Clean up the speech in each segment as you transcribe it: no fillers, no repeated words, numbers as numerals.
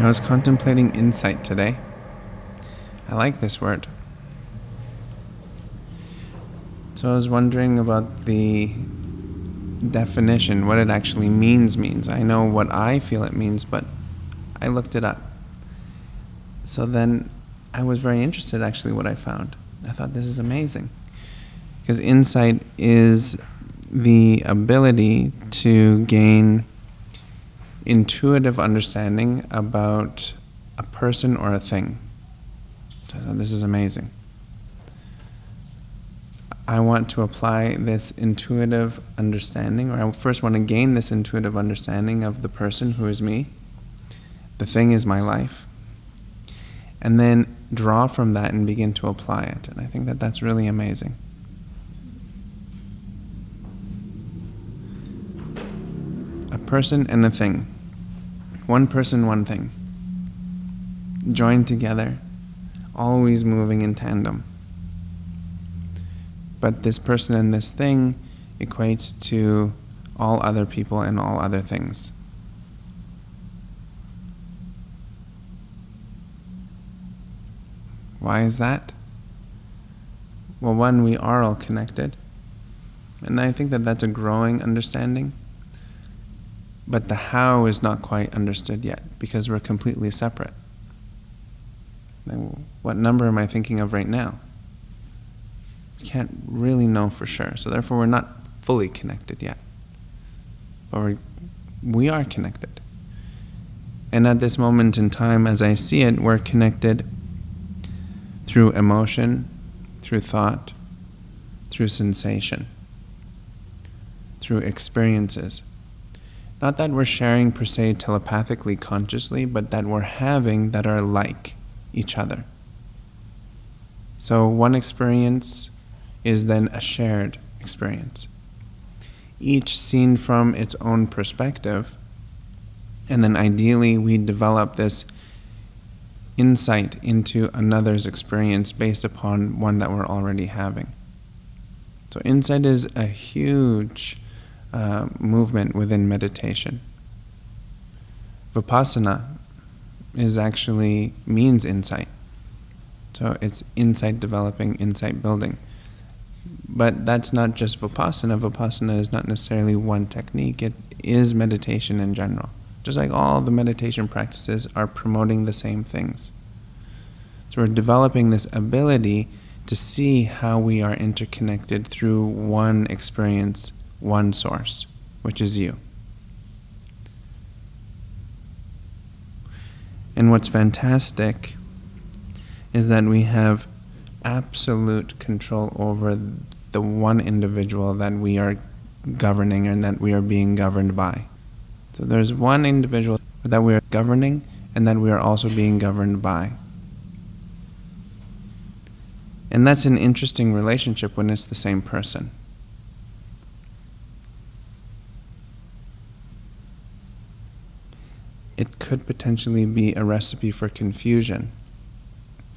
I was contemplating insight today. I like this word. So I was wondering about the definition, what it actually means. I know what I feel it means, but I looked it up. So then I was very interested actually what I found. I thought this is amazing. Because insight is the ability to gain intuitive understanding about a person or a thing. So I thought this is amazing. I want to apply this intuitive understanding, or I first want to gain this intuitive understanding of the person who is me, the thing is my life, and then draw from that and begin to apply it. And I think that that's really amazing. A person and a thing. One person, one thing. Joined together, always moving in tandem. But this person and this thing equates to all other people and all other things. Why is that? Well, one, we are all connected. And I think that that's a growing understanding. But the how is not quite understood yet, because we're completely separate. What number am I thinking of right now? We can't really know for sure, so therefore we're not fully connected yet. But we are connected. And at this moment in time, as I see it, we're connected through emotion, through thought, through sensation, through experiences. Not that we're sharing per se telepathically, consciously, but that we're having that are like each other. So one experience is then a shared experience, each seen from its own perspective, and then ideally we develop this insight into another's experience based upon one that we're already having. So insight is a huge movement within meditation. Vipassana means insight. So it's insight developing, insight building. But that's not just Vipassana. Vipassana is not necessarily one technique. It is meditation in general. Just like all the meditation practices are promoting the same things. So we're developing this ability to see how we are interconnected through one experience, one source, which is you. And what's fantastic is that we have absolute control over the one individual that we are governing and that we are being governed by. So there's one individual that we are governing and that we are also being governed by. And that's an interesting relationship when it's the same person. It could potentially be a recipe for confusion.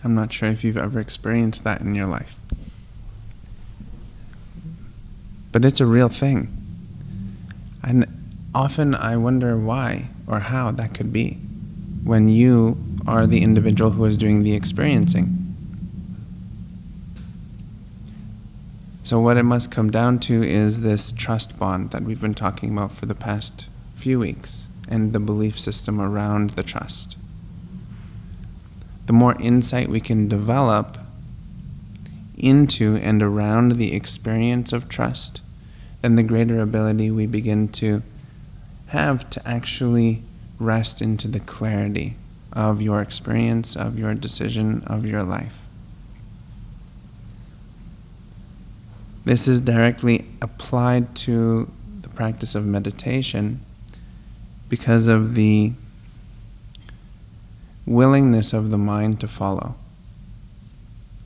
I'm not sure if you've ever experienced that in your life. But it's a real thing. And often I wonder why or how that could be when you are the individual who is doing the experiencing. So what it must come down to is this trust bond that we've been talking about for the past few weeks, and the belief system around the trust. The more insight we can develop into and around the experience of trust, then the greater ability we begin to have to actually rest into the clarity of your experience, of your decision, of your life. This is directly applied to the practice of meditation because of the willingness of the mind to follow.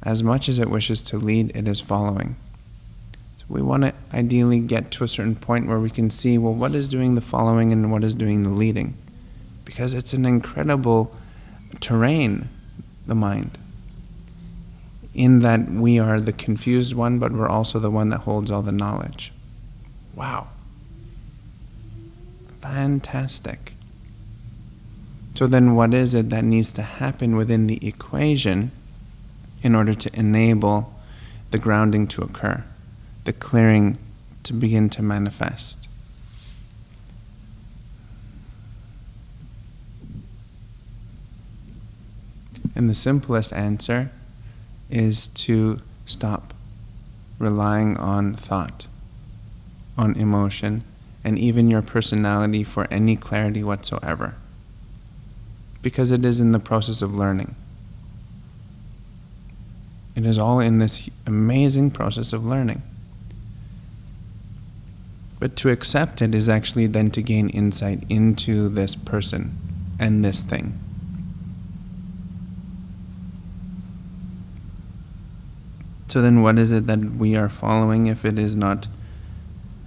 As much as it wishes to lead, it is following. So we want to ideally get to a certain point where we can see, well, what is doing the following and what is doing the leading? Because it's an incredible terrain, the mind, in that we are the confused one, but we're also the one that holds all the knowledge. Wow. Fantastic. So then what is it that needs to happen within the equation in order to enable the grounding to occur, the clearing to begin to manifest? And the simplest answer is to stop relying on thought, on emotion, and even your personality for any clarity whatsoever. Because it is in the process of learning. It is all in this amazing process of learning. But to accept it is actually then to gain insight into this person and this thing. So then what is it that we are following if it is not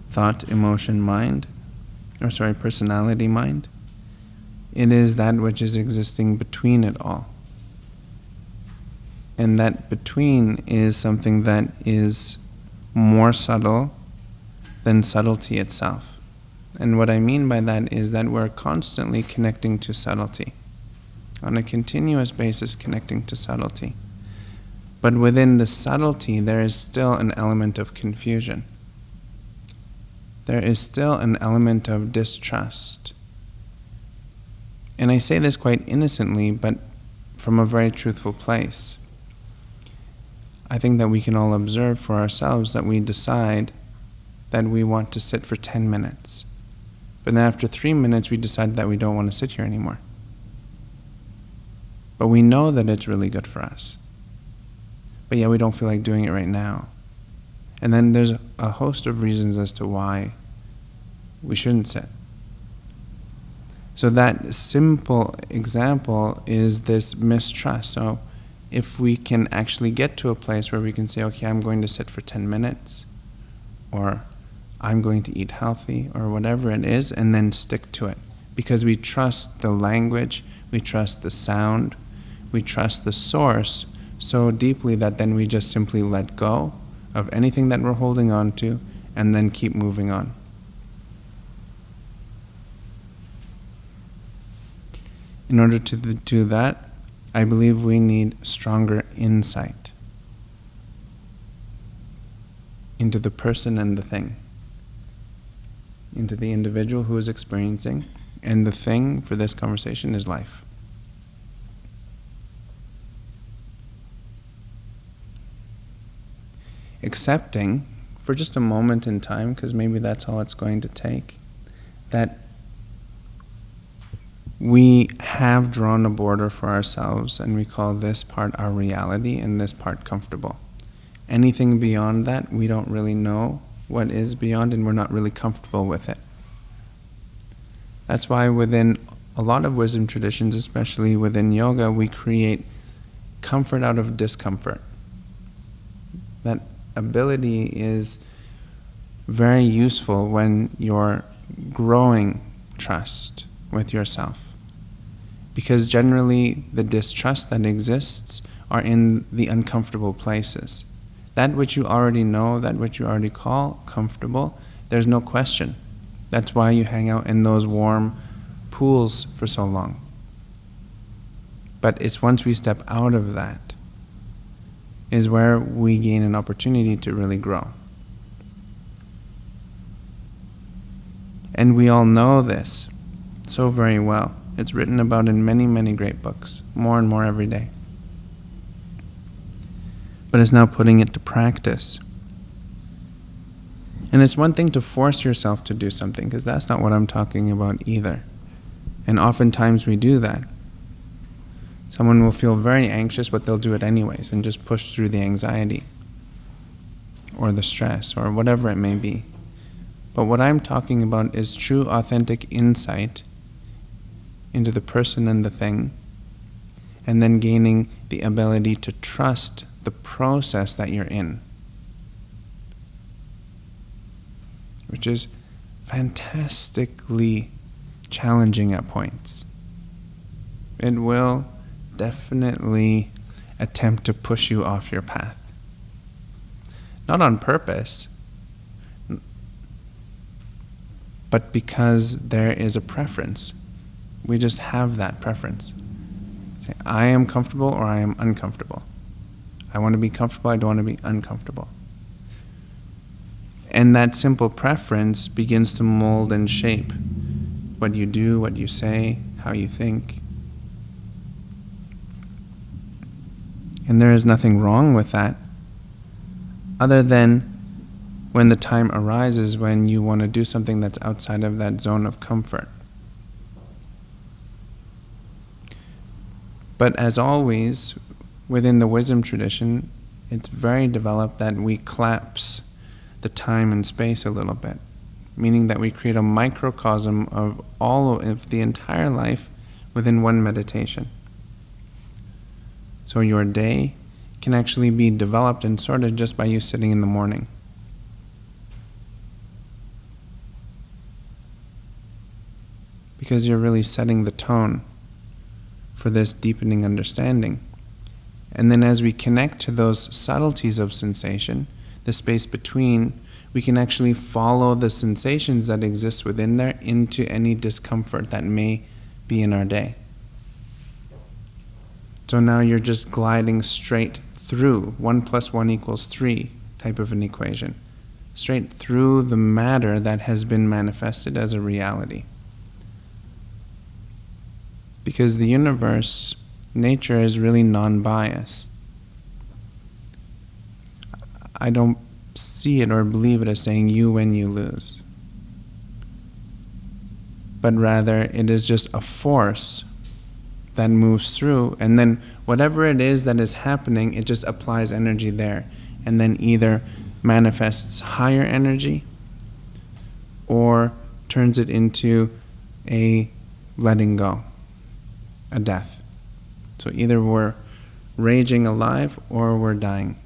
thought, emotion, mind? Personality, mind? It is that which is existing between it all. And that between is something that is more subtle than subtlety itself. And what I mean by that is that we're constantly connecting to subtlety, on a continuous basis connecting to subtlety. But within the subtlety, there is still an element of confusion. There is still an element of distrust. And I say this quite innocently, but from a very truthful place. I think that we can all observe for ourselves that we decide that we want to sit for 10 minutes. But then after 3 minutes, we decide that we don't want to sit here anymore. But we know that it's really good for us. But yet we don't feel like doing it right now. And then there's a host of reasons as to why we shouldn't sit. So that simple example is this mistrust. So if we can actually get to a place where we can say, okay, I'm going to sit for 10 minutes, or I'm going to eat healthy, or whatever it is, and then stick to it. Because we trust the language, we trust the sound, we trust the source so deeply that then we just simply let go of anything that we're holding on to and then keep moving on. In order to do that, I believe we need stronger insight into the person and the thing, into the individual who is experiencing, and the thing for this conversation is life. Accepting, for just a moment in time, because maybe that's all it's going to take, that we have drawn a border for ourselves and we call this part our reality and this part comfortable. Anything beyond that, we don't really know what is beyond, and we're not really comfortable with it. That's why within a lot of wisdom traditions, especially within yoga, we create comfort out of discomfort. That ability is very useful when you're growing trust with yourself. Because generally the distrust that exists are in the uncomfortable places. That which you already know, that which you already call comfortable, there's no question. That's why you hang out in those warm pools for so long. But it's once we step out of that is where we gain an opportunity to really grow. And we all know this so very well. It's written about in many, many great books, more and more every day. But it's now putting it to practice. And it's one thing to force yourself to do something, because that's not what I'm talking about either. And oftentimes we do that. Someone will feel very anxious, but they'll do it anyways and just push through the anxiety or the stress or whatever it may be. But what I'm talking about is true, authentic insight into the person and the thing, and then gaining the ability to trust the process that you're in, which is fantastically challenging at points. It will definitely attempt to push you off your path. Not on purpose, but because there is a preference We just have that preference. Say, I am comfortable or I am uncomfortable. I want to be comfortable, I don't want to be uncomfortable. And that simple preference begins to mold and shape what you do, what you say, how you think. And there is nothing wrong with that, other than when the time arises when you want to do something that's outside of that zone of comfort. But as always, within the wisdom tradition, it's very developed that we collapse the time and space a little bit, meaning that we create a microcosm of all of the entire life within one meditation. So your day can actually be developed and sorted just by you sitting in the morning. Because you're really setting the tone for this deepening understanding. And then as we connect to those subtleties of sensation, the space between, we can actually follow the sensations that exist within there into any discomfort that may be in our day. So now you're just gliding straight through 1 + 1 = 3 type of an equation, straight through the matter that has been manifested as a reality. Because the universe, nature, is really non-biased. I don't see it or believe it as saying you win, you lose. But rather, it is just a force that moves through, and then whatever it is that is happening, it just applies energy there, and then either manifests higher energy or turns it into a letting go, a death. So either we're raging alive or we're dying.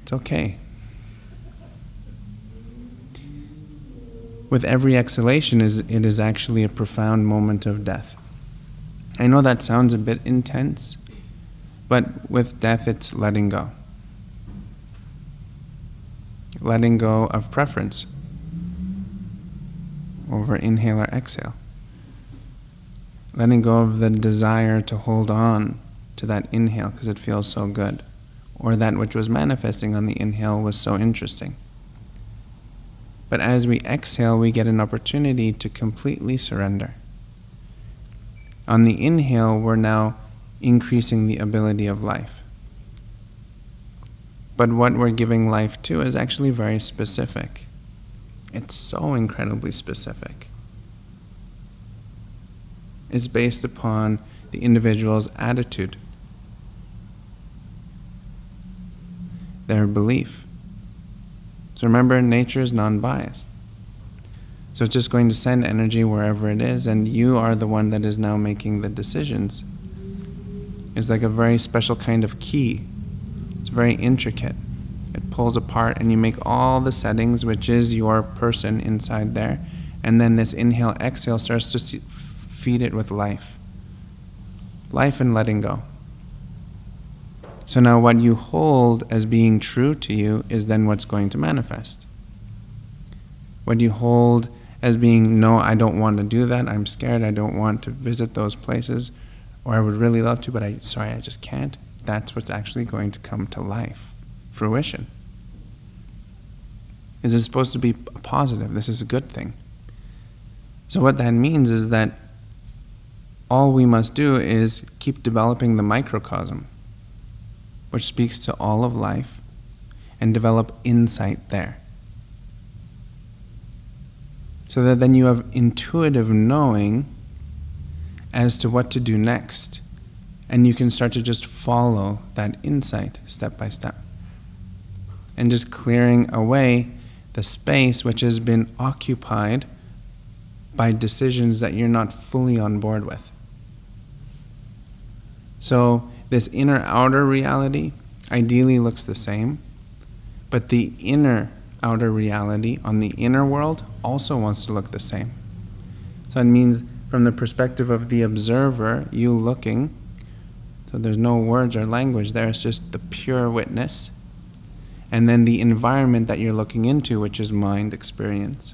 It's okay. With every exhalation, it is actually a profound moment of death. I know that sounds a bit intense, but with death it's letting go. Letting go of preference over inhale or exhale. Letting go of the desire to hold on to that inhale because it feels so good, or that which was manifesting on the inhale was so interesting. But as we exhale, we get an opportunity to completely surrender. On the inhale, we're now increasing the ability of life. But what we're giving life to is actually very specific. It's so incredibly specific. It's based upon the individual's attitude, their belief. So remember, nature is non-biased. So it's just going to send energy wherever it is, and you are the one that is now making the decisions. It's like a very special kind of key. It's very intricate. It pulls apart, and you make all the settings, which is your person inside there, and then this inhale, exhale starts to feed it with life. Life and letting go. So now what you hold as being true to you is then what's going to manifest. What you hold as being, no, I don't want to do that, I'm scared, I don't want to visit those places, or I would really love to, but I just can't. That's what's actually going to come to life, fruition. This is supposed to be positive, this is a good thing. So what that means is that all we must do is keep developing the microcosm, which speaks to all of life, and develop insight there. So that then you have intuitive knowing as to what to do next, and you can start to just follow that insight step by step. And just clearing away the space which has been occupied by decisions that you're not fully on board with. So this inner-outer reality ideally looks the same, but the inner-outer reality on the inner world also wants to look the same. So it means from the perspective of the observer, you looking, so there's no words or language there, it's just the pure witness, and then the environment that you're looking into, which is mind experience.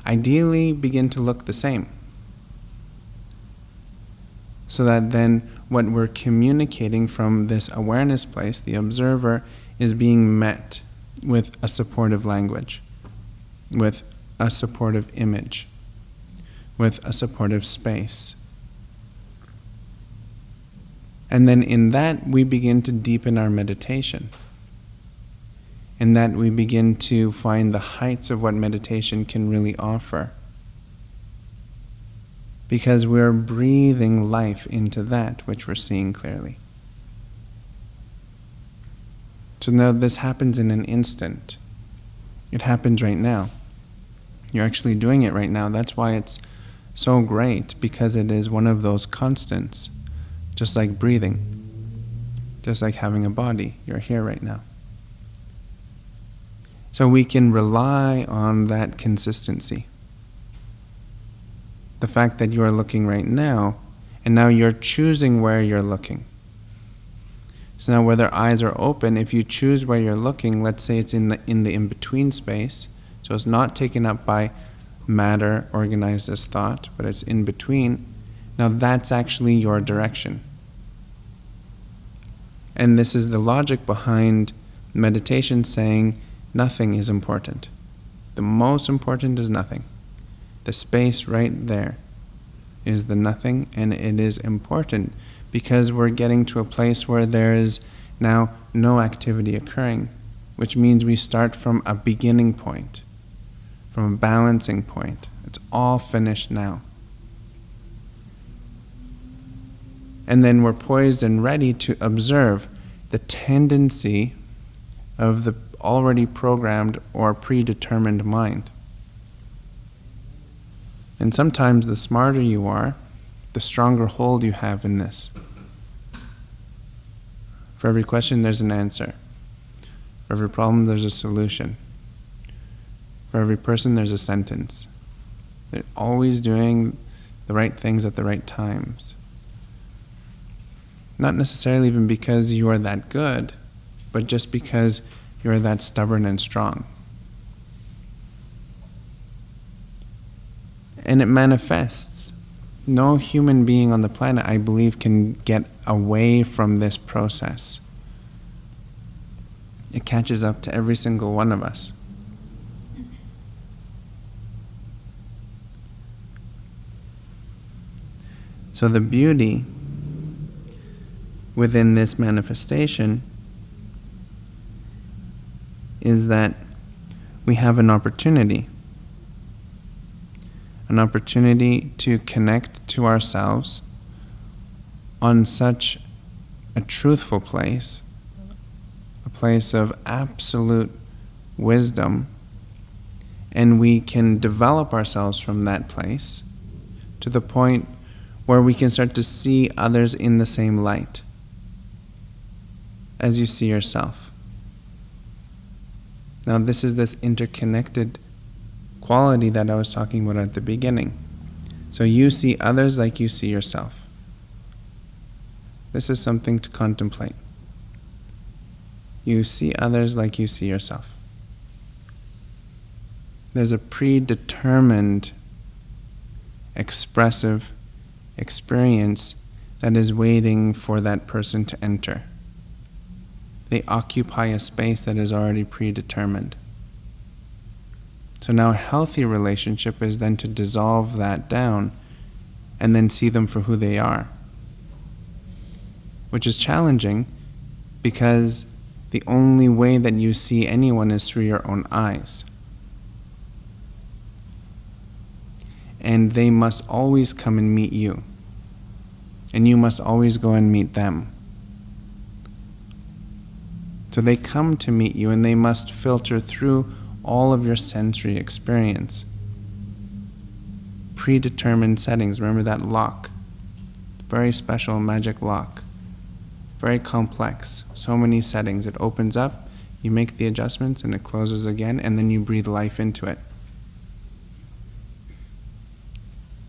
ideally begin to look the same. So that then what we're communicating from this awareness place, the observer, is being met with a supportive language, with a supportive image, with a supportive space. And then in that we begin to deepen our meditation. In that we begin to find the heights of what meditation can really offer. Because we're breathing life into that which we're seeing clearly. So now this happens in an instant. It happens right now. You're actually doing it right now. That's why it's so great, because it is one of those constants. Just like breathing. Just like having a body. You're here right now. So we can rely on that consistency. The fact that you are looking right now, and now you're choosing where you're looking. So now whether eyes are open, if you choose where you're looking, let's say it's in the in-between space, so it's not taken up by matter organized as thought, but it's in between, now that's actually your direction. And this is the logic behind meditation saying nothing is important. The most important is nothing. The space right there is the nothing, and it is important because we're getting to a place where there is now no activity occurring, which means we start from a beginning point, from a balancing point. It's all finished now. And then we're poised and ready to observe the tendency of the already programmed or predetermined mind. And sometimes the smarter you are, the stronger hold you have in this. For every question, there's an answer. For every problem, there's a solution. For every person, there's a sentence. They're always doing the right things at the right times. Not necessarily even because you are that good, but just because you're that stubborn and strong. And it manifests. No human being on the planet, I believe, can get away from this process. It catches up to every single one of us. So the beauty within this manifestation is that we have an opportunity to connect to ourselves on such a truthful place, a place of absolute wisdom, and we can develop ourselves from that place to the point where we can start to see others in the same light as you see yourself. Now this is this interconnected quality that I was talking about at the beginning. So you see others like you see yourself. This is something to contemplate. You see others like you see yourself. There's a predetermined, expressive experience that is waiting for that person to enter. They occupy a space that is already predetermined. So now a healthy relationship is then to dissolve that down and then see them for who they are. Which is challenging because the only way that you see anyone is through your own eyes. And they must always come and meet you. And you must always go and meet them. So they come to meet you and they must filter through all of your sensory experience. Predetermined settings. Remember that lock. Very special magic lock. Very complex. So many settings. It opens up, you make the adjustments, and it closes again, and then you breathe life into it.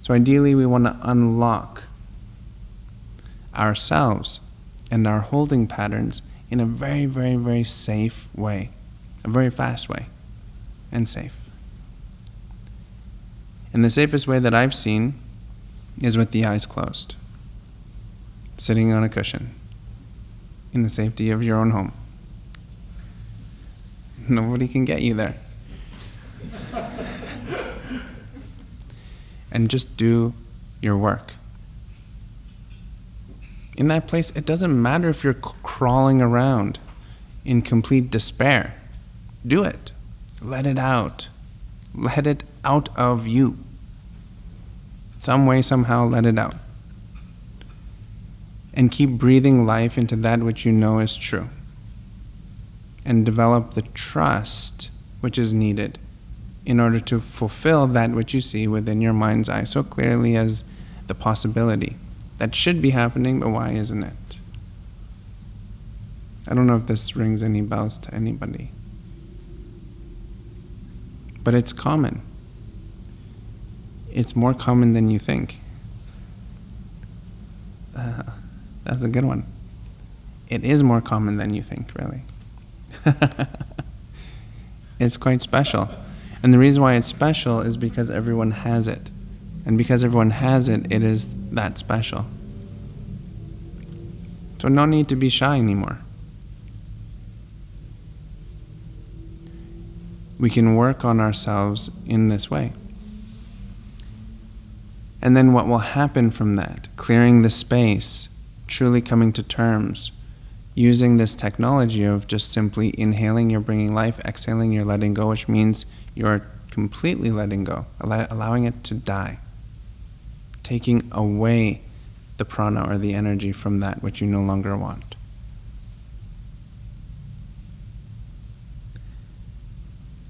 So ideally we want to unlock ourselves and our holding patterns in a very, very, very safe way. A very fast way. And safe. And the safest way that I've seen is with the eyes closed, sitting on a cushion in the safety of your own home. Nobody can get you there. And just do your work. In that place, it doesn't matter if you're crawling around in complete despair. Do it. Let it out. Let it out of you. Some way, somehow, let it out. And keep breathing life into that which you know is true. And develop the trust which is needed in order to fulfill that which you see within your mind's eye so clearly as the possibility. That should be happening, but why isn't it? I don't know if this rings any bells to anybody. But it's common. It's more common than you think. That's a good one. It is more common than you think, really. It's quite special. And the reason why it's special is because everyone has it. And because everyone has it, it is that special. So no need to be shy anymore. We can work on ourselves in this way. And then what will happen from that? Clearing the space, truly coming to terms, using this technology of just simply inhaling, you're bringing life, exhaling, you're letting go, which means you're completely letting go, allowing it to die, taking away the prana or the energy from that which you no longer want.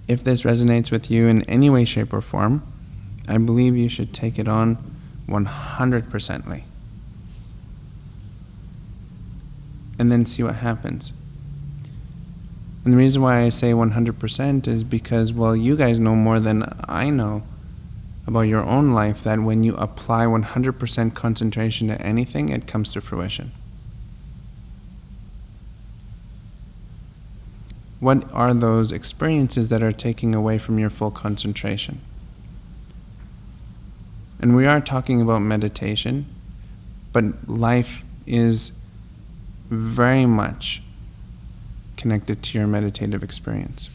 If this resonates with you in any way, shape, or form, I believe you should take it on 100%ly. And then see what happens. And the reason why I say 100% is because, well, you guys know more than I know about your own life, that when you apply 100% concentration to anything, it comes to fruition. What are those experiences that are taking away from your full concentration? And we are talking about meditation, but life is very much connected to your meditative experience.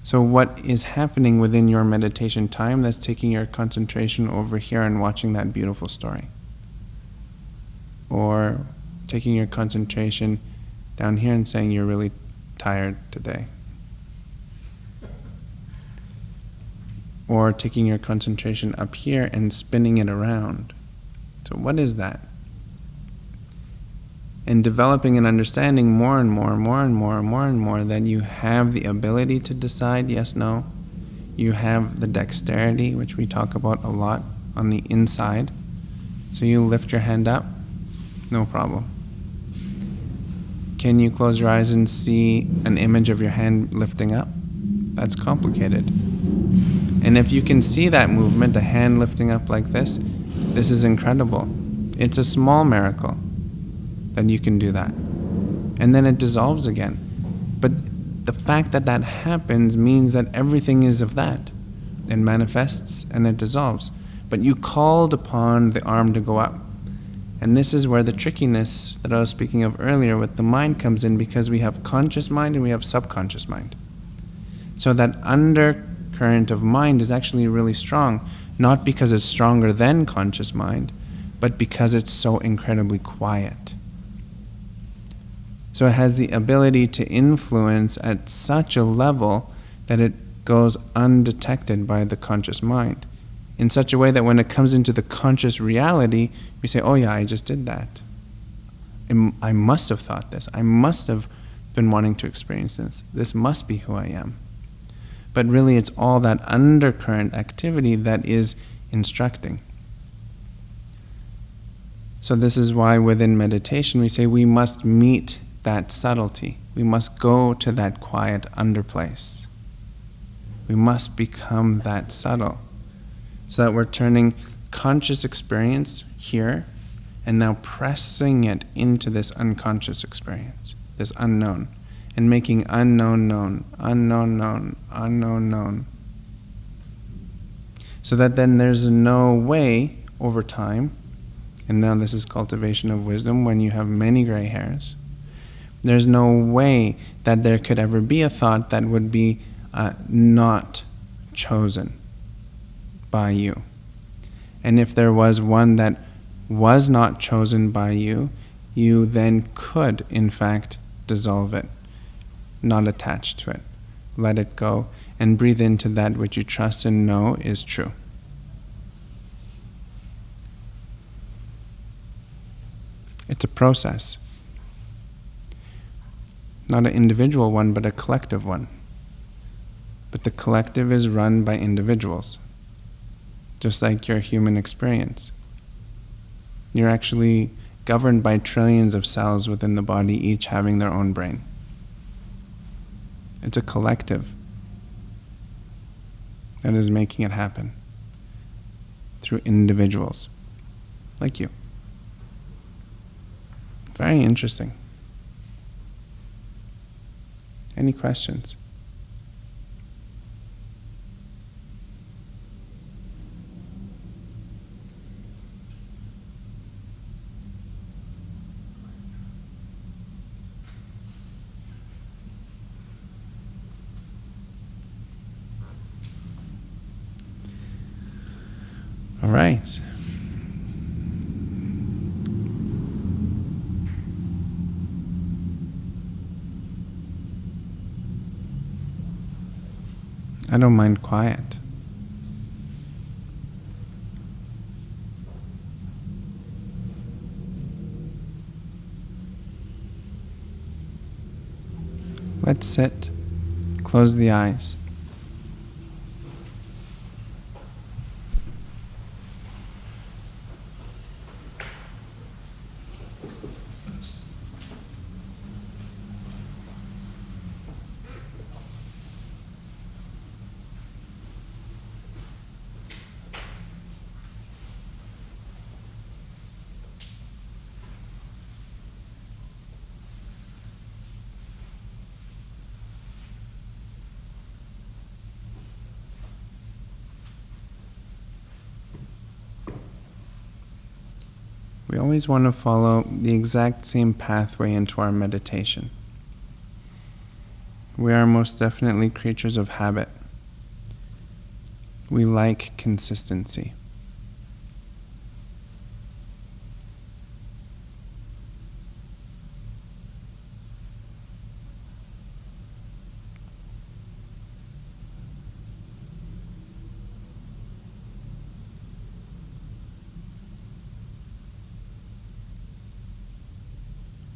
So what is happening within your meditation time that's taking your concentration over here and watching that beautiful story? Or taking your concentration down here and saying you're really tired today? Or taking your concentration up here and spinning it around? So what is that? And developing and understanding more and more that you have the ability to decide yes, no. You have the dexterity, which we talk about a lot on the inside. So you lift your hand up, no problem. Can you close your eyes and see an image of your hand lifting up? That's complicated. And if you can see that movement, a hand lifting up like this is incredible. It's a small miracle. Then you can do that. And then it dissolves again. But the fact that that happens means that everything is of that. It manifests and it dissolves. But you called upon the arm to go up. And this is where the trickiness that I was speaking of earlier with the mind comes in, because we have conscious mind and we have subconscious mind. So that undercurrent of mind is actually really strong, not because it's stronger than conscious mind, but because it's so incredibly quiet. So it has the ability to influence at such a level that it goes undetected by the conscious mind, in such a way that when it comes into the conscious reality, we say, oh yeah, I just did that. I must have thought this. I must have been wanting to experience this. This must be who I am. But really it's all that undercurrent activity that is instructing. So this is why within meditation we say we must meet that subtlety. We must go to that quiet underplace. We must become that subtle, so that we're turning conscious experience here and now pressing it into this unconscious experience, this unknown, and making unknown known, unknown known, unknown known. So that then there's no way over time, and now this is cultivation of wisdom when you have many gray hairs, there's no way that there could ever be a thought that would be not chosen by you. And if there was one that was not chosen by you, you then could, in fact, dissolve it, not attach to it, let it go, and breathe into that which you trust and know is true. It's a process. Not an individual one, but a collective one. But the collective is run by individuals, just like your human experience. You're actually governed by trillions of cells within the body, each having their own brain. It's a collective that is making it happen through individuals like you. Very interesting. Any questions? All right. I don't mind quiet. Let's sit. Close the eyes. We always want to follow the exact same pathway into our meditation. We are most definitely creatures of habit. We like consistency.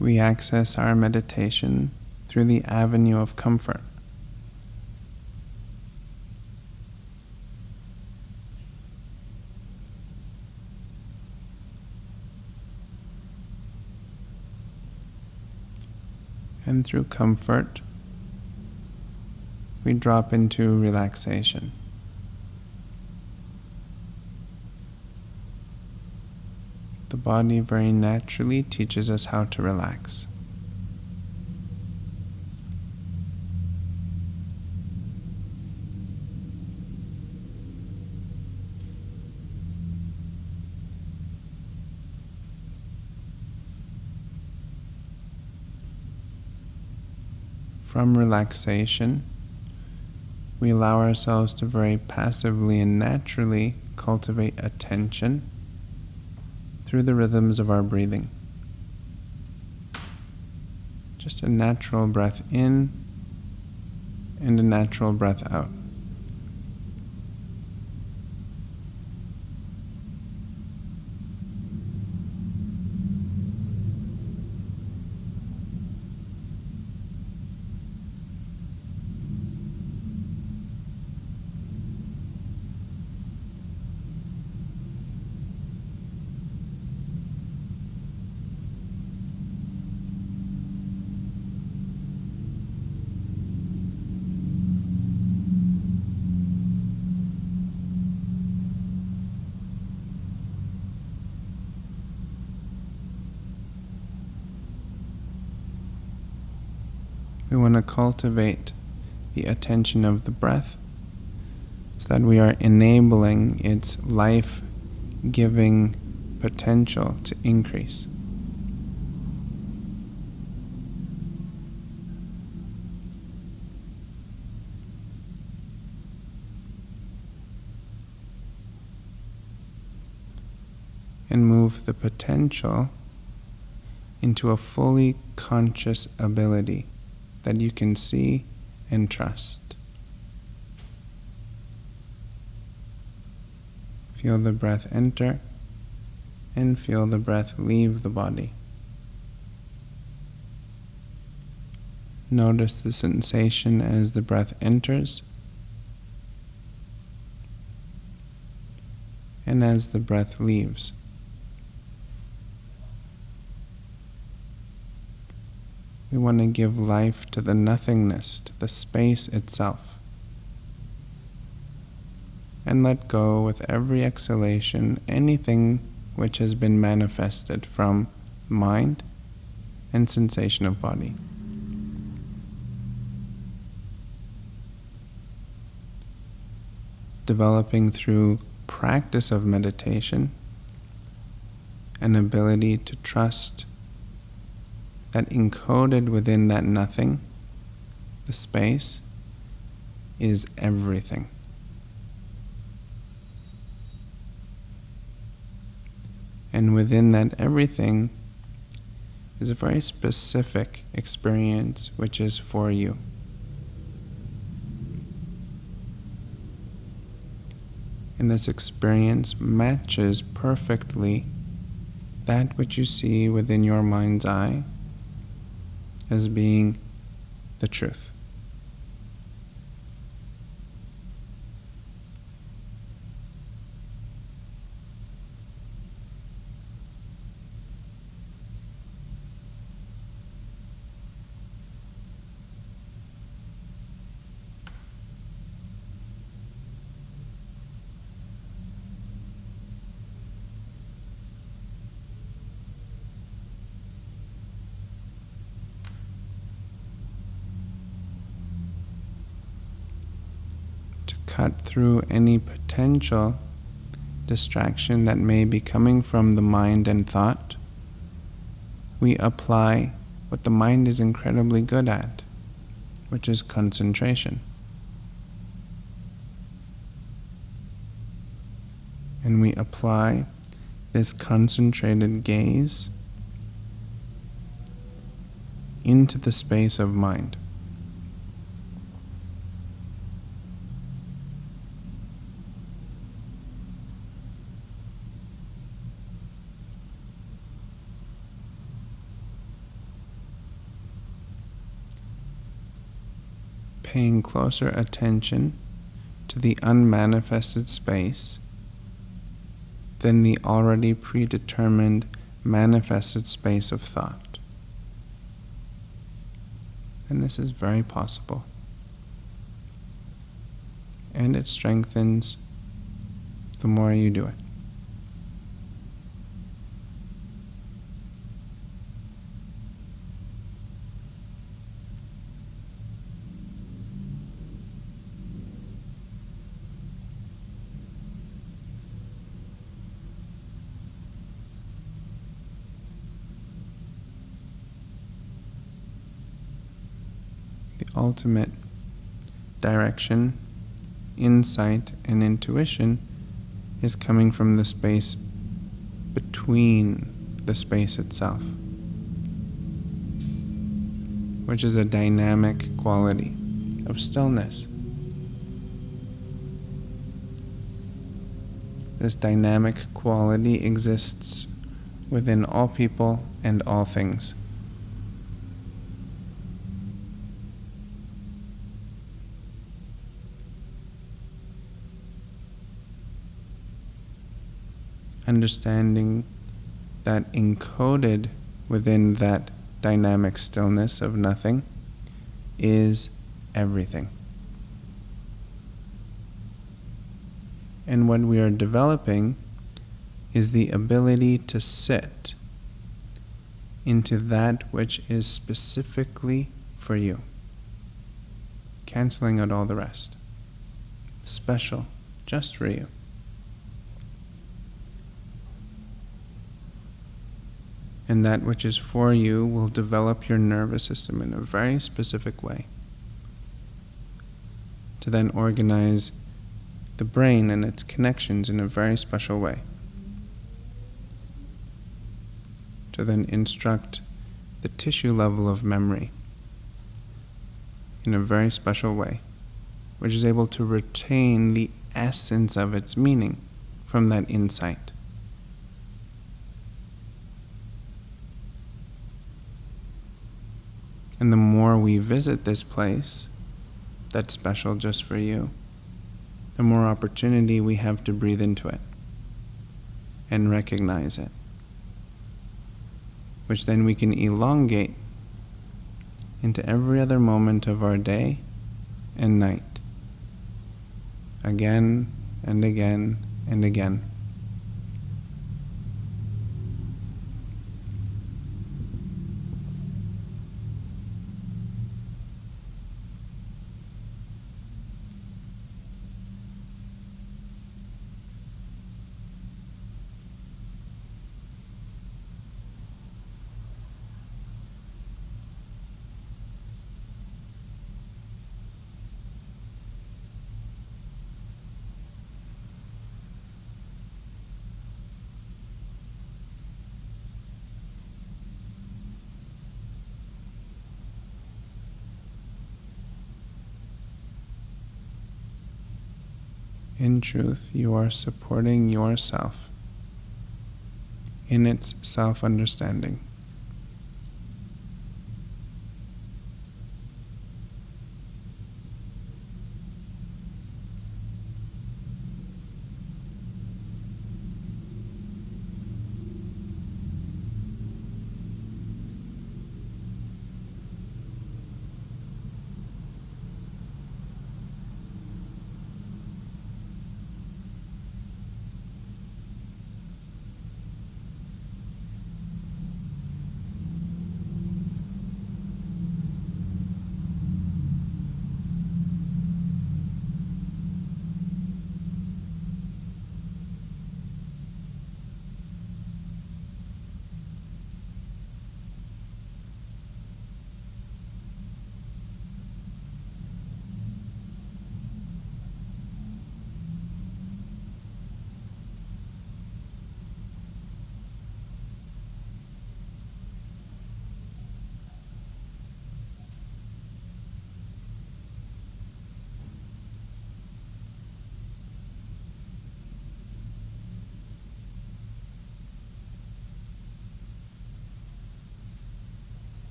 We access our meditation through the avenue of comfort. And through comfort, we drop into relaxation. The body very naturally teaches us how to relax. From relaxation, we allow ourselves to very passively and naturally cultivate attention through the rhythms of our breathing. Just a natural breath in and a natural breath out. We want to cultivate the attention of the breath so that we are enabling its life-giving potential to increase. And move the potential into a fully conscious ability that you can see and trust. Feel the breath enter and feel the breath leave the body. Notice the sensation as the breath enters and as the breath leaves. We want to give life to the nothingness, to the space itself. And let go with every exhalation anything which has been manifested from mind and sensation of body. Developing through practice of meditation an ability to trust that encoded within that nothing, the space, is everything. And within that everything is a very specific experience which is for you. And this experience matches perfectly that which you see within your mind's eye as being the truth. Cut through any potential distraction that may be coming from the mind and thought, we apply what the mind is incredibly good at, which is concentration. And we apply this concentrated gaze into the space of mind. Paying closer attention to the unmanifested space than the already predetermined manifested space of thought. And this is very possible. And it strengthens the more you do it. The ultimate direction, insight, and intuition is coming from the space between the space itself, which is a dynamic quality of stillness. This dynamic quality exists within all people and all things. Understanding that encoded within that dynamic stillness of nothing is everything. And what we are developing is the ability to sit into that which is specifically for you, canceling out all the rest. special, just for you. And that which is for you will develop your nervous system in a very specific way, to then organize the brain and its connections in a very special way, to then instruct the tissue level of memory in a very special way, which is able to retain the essence of its meaning from that insight. And the more we visit this place that's special just for you, the more opportunity we have to breathe into it and recognize it, which then we can elongate into every other moment of our day and night, again and again and again. In truth, you are supporting yourself in its self-understanding.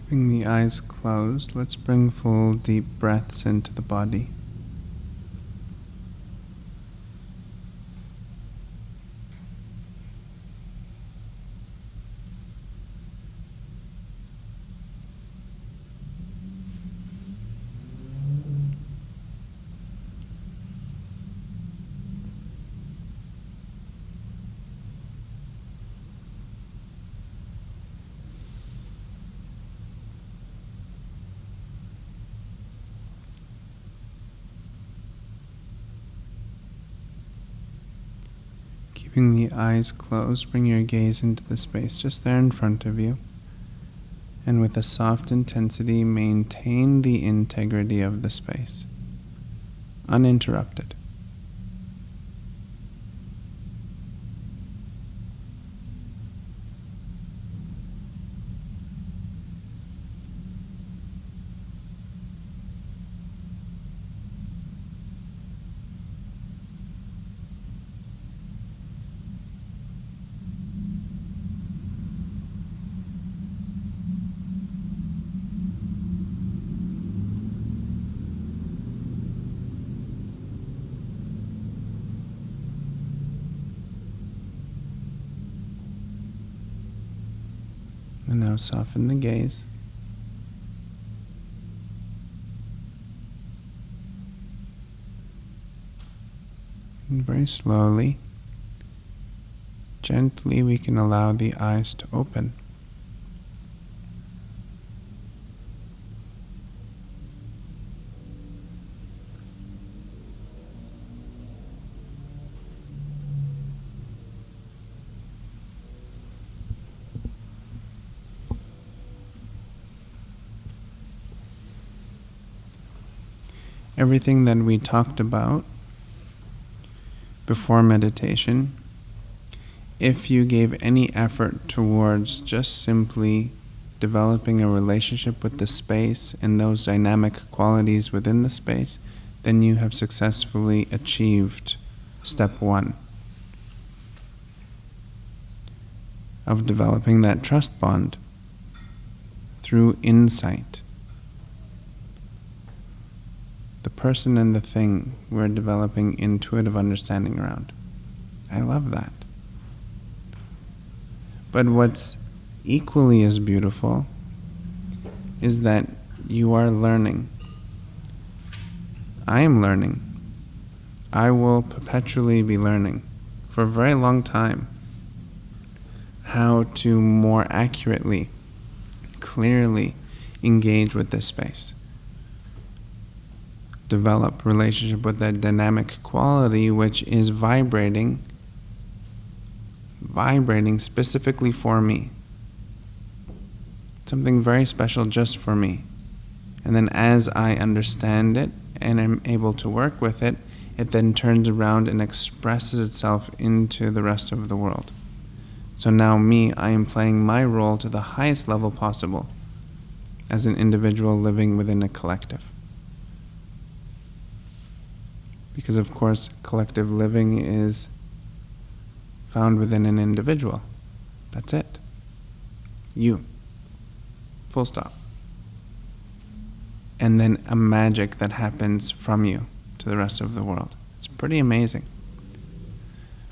Keeping the eyes closed, let's bring full deep breaths into the body. Keeping the eyes closed, bring your gaze into the space just there in front of you. And with a soft intensity, maintain the integrity of the space, uninterrupted. And now soften the gaze. And very slowly, gently, we can allow the eyes to open. Everything that we talked about before meditation, if you gave any effort towards just simply developing a relationship with the space and those dynamic qualities within the space, then you have successfully achieved step one of developing that trust bond through insight. The person and the thing we're developing intuitive understanding around. I love that. But what's equally as beautiful is that you are learning. I am learning. I will perpetually be learning for a very long time how to more accurately, clearly engage with this space. Develop relationship with that dynamic quality which is vibrating specifically for me. Something very special just for me. And then as I understand it and am able to work with it, it then turns around and expresses itself into the rest of the world. So now I am playing my role to the highest level possible as an individual living within a collective. Because of course, collective living is found within an individual. That's it. You. Full stop. And then a magic that happens from you to the rest of the world. It's pretty amazing.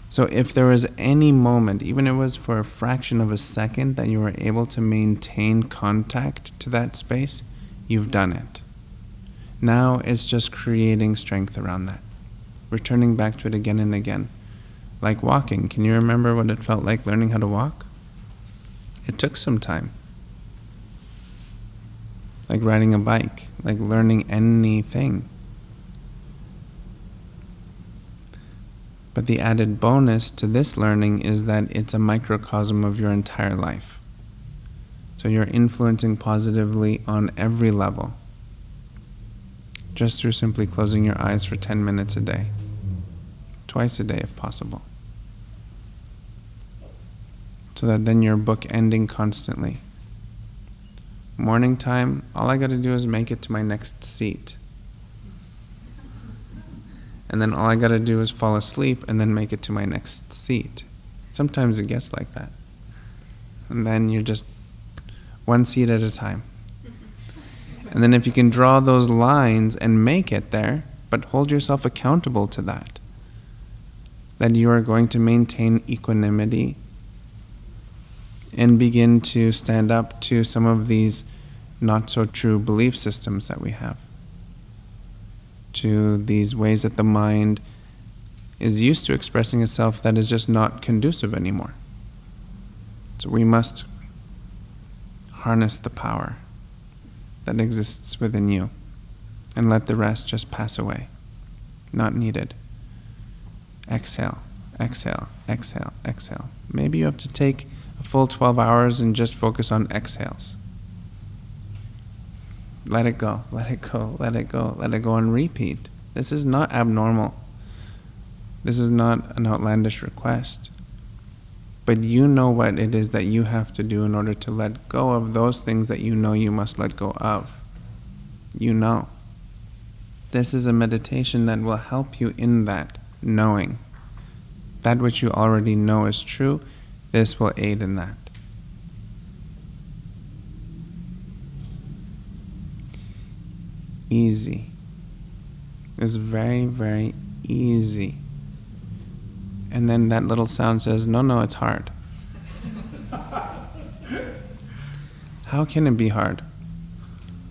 So if there was any moment, even if it was for a fraction of a second, that you were able to maintain contact to that space, you've done it. Now it's just creating strength around that. Returning back to it again and again. Like walking. Can you remember what it felt like learning how to walk? It took some time. Like riding a bike. Like learning anything. But the added bonus to this learning is that it's a microcosm of your entire life. So you're influencing positively on every level. Just through simply closing your eyes for 10 minutes a day. Twice a day if possible. So that then you're bookending constantly. Morning time, all I gotta do is make it to my next seat. And then all I gotta do is fall asleep and then make it to my next seat. Sometimes it gets like that. And then you're just one seat at a time. And then if you can draw those lines and make it there, but hold yourself accountable to that you are going to maintain equanimity and begin to stand up to some of these not so true belief systems that we have, to these ways that the mind is used to expressing itself that is just not conducive anymore. So we must harness the power that exists within you and let the rest just pass away. Not needed. Exhale, exhale, exhale, exhale. Maybe you have to take a full 12 hours and just focus on exhales. Let it go, let it go, let it go, let it go, and repeat. This is not abnormal. This is not an outlandish request. But you know what it is that you have to do in order to let go of those things that you know you must let go of. You know. This is a meditation that will help you in that knowing. That which you already know is true, this will aid in that. Easy. It's very, very easy. And then that little sound says, no, it's hard. How can it be hard?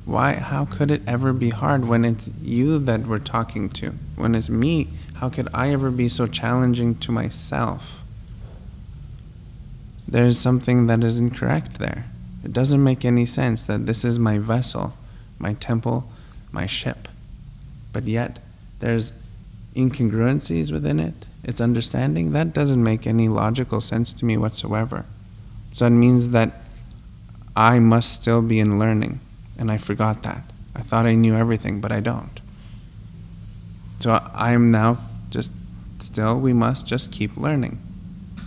Why? How could it ever be hard when it's you that we're talking to? When it's me, how could I ever be so challenging to myself? There's something that is incorrect there. It doesn't make any sense that this is my vessel, my temple, my ship. But yet, there's incongruencies within it. Its understanding, that doesn't make any logical sense to me whatsoever. So it means that I must still be in learning. And I forgot that. I thought I knew everything, but I don't. So I am now just still, we must just keep learning.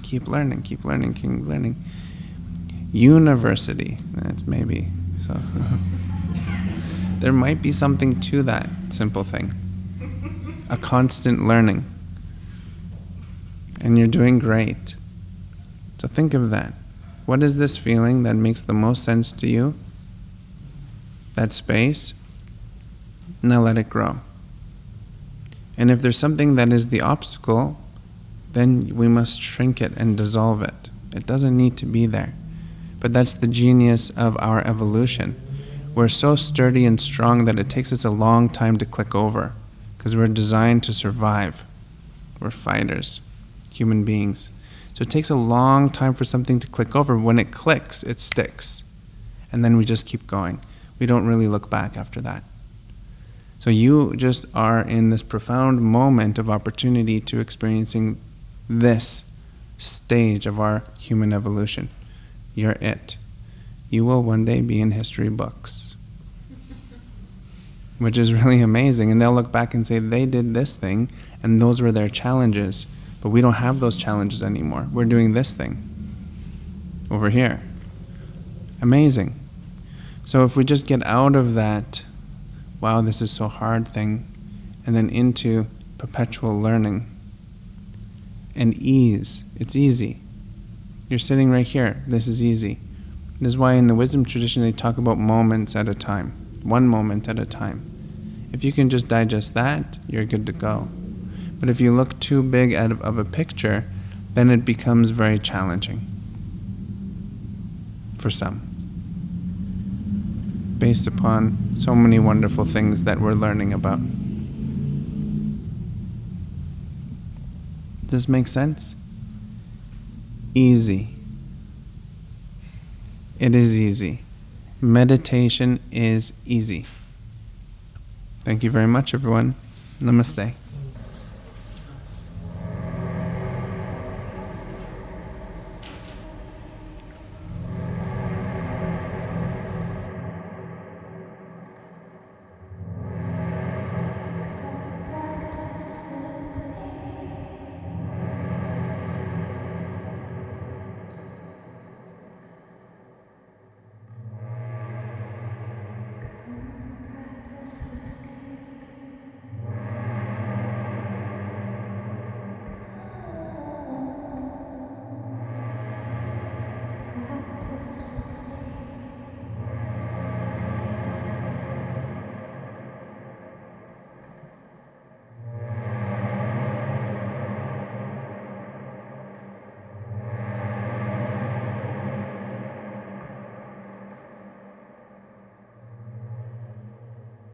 Keep learning, keep learning, keep learning. University, that's maybe, so. There might be something to that simple thing. A constant learning. And you're doing great. So think of that. What is this feeling that makes the most sense to you? That space, now let it grow. And if there's something that is the obstacle, then we must shrink it and dissolve it. It doesn't need to be there. But that's the genius of our evolution. We're so sturdy and strong that it takes us a long time to click over, because we're designed to survive. We're fighters, human beings. So it takes a long time for something to click over. When it clicks, it sticks. And then we just keep going. We don't really look back after that. So you just are in this profound moment of opportunity to experiencing this stage of our human evolution. You're it. You will one day be in history books. Which is really amazing. And they'll look back and say, they did this thing, and those were their challenges. But we don't have those challenges anymore. We're doing this thing over here. Amazing. So if we just get out of that, wow, this is so hard thing, and then into perpetual learning and ease. It's easy. You're sitting right here. This is easy. This is why in the wisdom tradition they talk about moments at a time. One moment at a time. If you can just digest that, you're good to go. But if you look too big of a picture, then it becomes very challenging for some, based upon so many wonderful things that we're learning about. Does this make sense? Easy. It is easy. Meditation is easy. Thank you very much, everyone. Namaste.